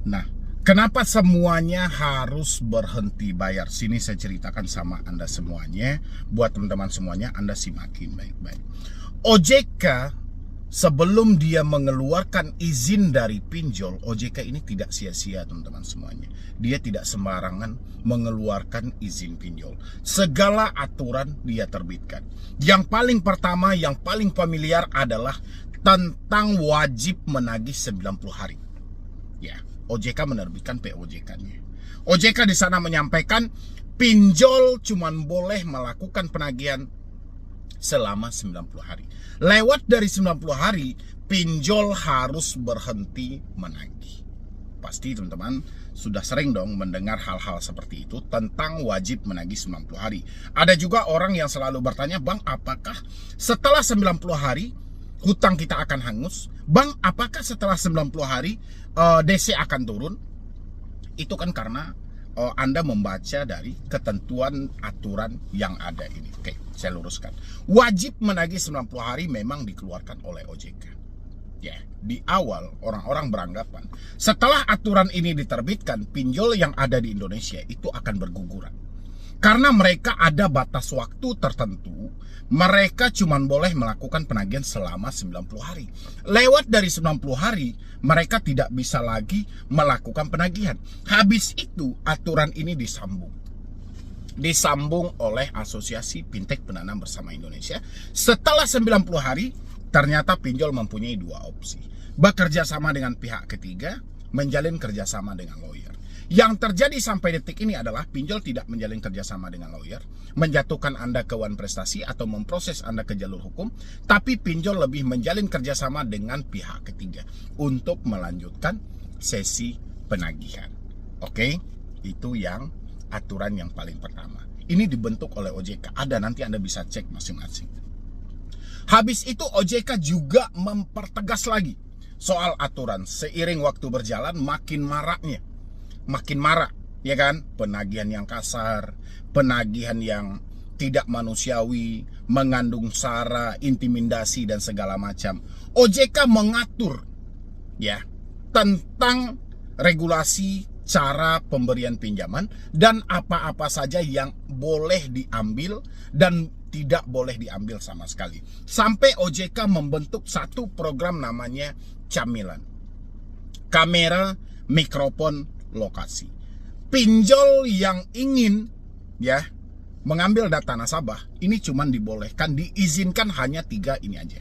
Nah, kenapa semuanya harus berhenti bayar? Sini saya ceritakan sama Anda semuanya. Buat teman-teman semuanya, Anda simakin baik-baik. OJK sebelum dia mengeluarkan izin dari pinjol, OJK ini tidak sia-sia teman-teman semuanya. Dia tidak sembarangan mengeluarkan izin pinjol. Segala aturan dia terbitkan. Yang paling pertama, yang paling familiar adalah tentang wajib menagih 90 hari. Ya, OJK menerbitkan POJK-nya. OJK di sana menyampaikan pinjol cuman boleh melakukan penagihan selama 90 hari. Lewat dari 90 hari, pinjol harus berhenti menagih. Pasti teman-teman sudah sering dong mendengar hal-hal seperti itu tentang wajib menagih 90 hari. Ada juga orang yang selalu bertanya, "Bang, apakah setelah 90 hari hutang kita akan hangus? Bang, apakah setelah 90 hari DC akan turun?" Itu kan karena Anda membaca dari ketentuan aturan yang ada ini. Oke, saya luruskan. Wajib menagih 90 hari memang dikeluarkan oleh OJK. Ya, di awal orang-orang beranggapan setelah aturan ini diterbitkan, pinjol yang ada di Indonesia itu akan berguguran. Karena mereka ada batas waktu tertentu, mereka cuma boleh melakukan penagihan selama 90 hari. Lewat dari 90 hari, mereka tidak bisa lagi melakukan penagihan. Habis itu, aturan ini disambung oleh Asosiasi Fintech Penanam Bersama Indonesia. Setelah 90 hari, ternyata pinjol mempunyai dua opsi. Bekerja sama dengan pihak ketiga, menjalin kerjasama dengan lawyer. Yang terjadi sampai detik ini adalah pinjol tidak menjalin kerjasama dengan lawyer, menjatuhkan Anda ke wan prestasi atau memproses Anda ke jalur hukum, tapi pinjol lebih menjalin kerjasama dengan pihak ketiga untuk melanjutkan sesi penagihan. Oke, itu yang aturan yang paling pertama. Ini dibentuk oleh OJK, ada, nanti Anda bisa cek masing-masing. Habis itu OJK juga mempertegas lagi soal aturan. Seiring waktu berjalan makin marak, ya kan? Penagihan yang kasar, penagihan yang tidak manusiawi, mengandung sara, intimidasi dan segala macam. OJK mengatur ya tentang regulasi cara pemberian pinjaman dan apa-apa saja yang boleh diambil dan tidak boleh diambil sama sekali. Sampai OJK membentuk satu program namanya Camilan. Kamera, mikrofon, lokasi. Pinjol yang ingin ya mengambil data nasabah ini cuman diizinkan hanya 3 ini aja.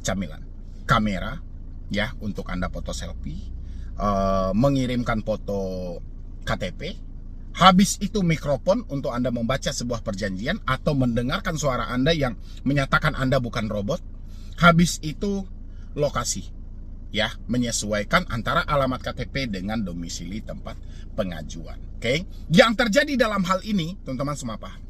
Camilan, kamera ya untuk Anda foto selfie, mengirimkan foto KTP, habis itu mikrofon untuk Anda membaca sebuah perjanjian atau mendengarkan suara Anda yang menyatakan Anda bukan robot, habis itu lokasi ya, menyesuaikan antara alamat KTP dengan domisili tempat pengajuan. Oke, yang terjadi dalam hal ini teman-teman semua paham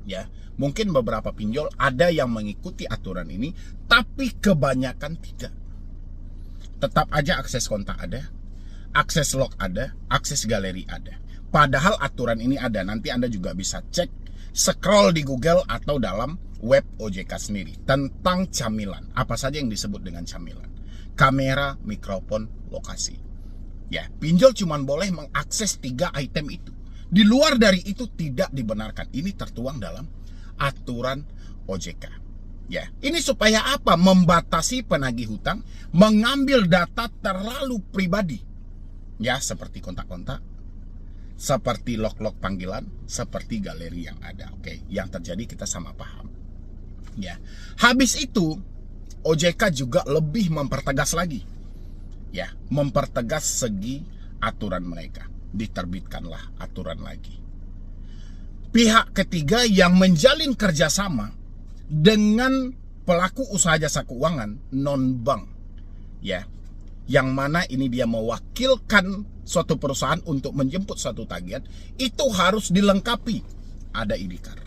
ya. Mungkin beberapa pinjol ada yang mengikuti aturan ini, tapi kebanyakan tidak. Tetap aja akses kontak ada, akses log ada, akses galeri ada. Padahal aturan ini ada. Nanti Anda juga bisa cek, scroll di Google atau dalam web OJK sendiri tentang camilan. Apa saja yang disebut dengan camilan? Kamera, mikrofon, lokasi. Ya, pinjol cuma boleh mengakses 3 item itu. Di luar dari itu tidak dibenarkan. Ini tertuang dalam aturan OJK. Ya, ini supaya apa? Membatasi penagih hutang, mengambil data terlalu pribadi. Ya, seperti kontak-kontak, seperti log-log panggilan, seperti galeri yang ada. Oke, yang terjadi kita sama paham. Ya, habis itu OJK juga lebih mempertegas lagi. Ya, mempertegas segi aturan mereka. Diterbitkanlah aturan lagi. Pihak ketiga yang menjalin kerjasama dengan pelaku usaha jasa keuangan non-bank. Ya, yang mana ini dia mewakilkan suatu perusahaan untuk menjemput suatu tagihan, itu harus dilengkapi. Ada IDKAR,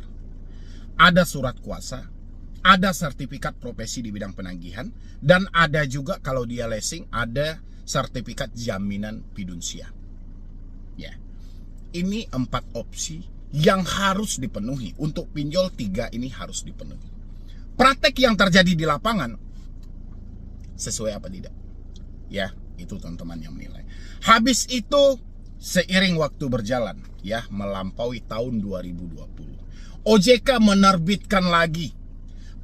ada surat kuasa, ada sertifikat profesi di bidang penagihan, dan ada juga kalau dia leasing ada sertifikat jaminan fidusia. Ya, ini 4 opsi yang harus dipenuhi. Untuk pinjol 3 ini harus dipenuhi. Praktek yang terjadi di lapangan sesuai apa tidak? Ya, Itu teman-teman yang menilai. Habis itu seiring waktu berjalan ya, melampaui tahun 2020, OJK menerbitkan lagi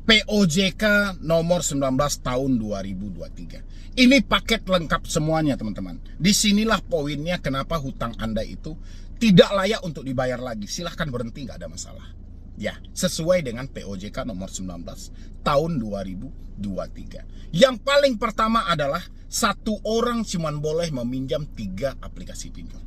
POJK nomor 19 tahun 2023. Ini paket lengkap semuanya teman-teman. Disinilah poinnya kenapa hutang Anda itu tidak layak untuk dibayar lagi. Silahkan berhenti, nggak ada masalah. Ya, sesuai dengan POJK nomor 19 tahun 2023. Yang paling pertama adalah satu orang cuma boleh meminjam 3 aplikasi pinjol.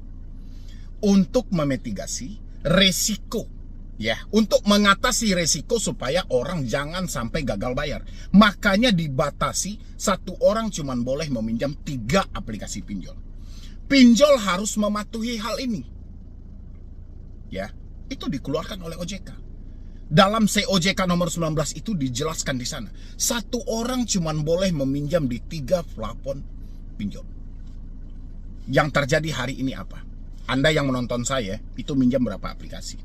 Untuk memitigasi resiko, ya, untuk mengatasi resiko supaya orang jangan sampai gagal bayar. Makanya dibatasi satu orang cuma boleh meminjam 3 aplikasi pinjol. Pinjol harus mematuhi hal ini. Ya, itu dikeluarkan oleh OJK. Dalam COJK nomor 19 itu dijelaskan di sana. Satu orang cuma boleh meminjam di 3 plafon pinjol. Yang terjadi hari ini apa? Anda yang menonton saya, itu minjam berapa aplikasi?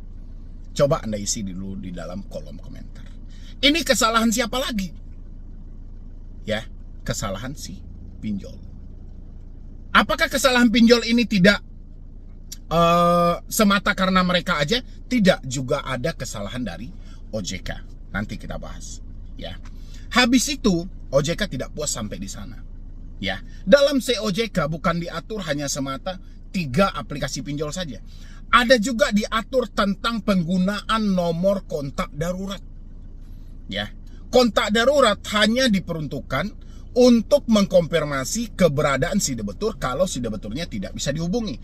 Coba Anda isi dulu di dalam kolom komentar. Ini kesalahan siapa lagi? Ya, kesalahan si pinjol. Apakah kesalahan pinjol ini tidak semata karena mereka aja? Tidak, juga ada kesalahan dari OJK. Nanti kita bahas. Ya, habis itu OJK tidak puas sampai di sana. Ya, dalam COJK bukan diatur hanya semata 3 aplikasi pinjol saja. Ada juga diatur tentang penggunaan nomor kontak darurat. Ya, kontak darurat hanya diperuntukkan untuk mengkonfirmasi keberadaan si debitur kalau si debiturnya tidak bisa dihubungi.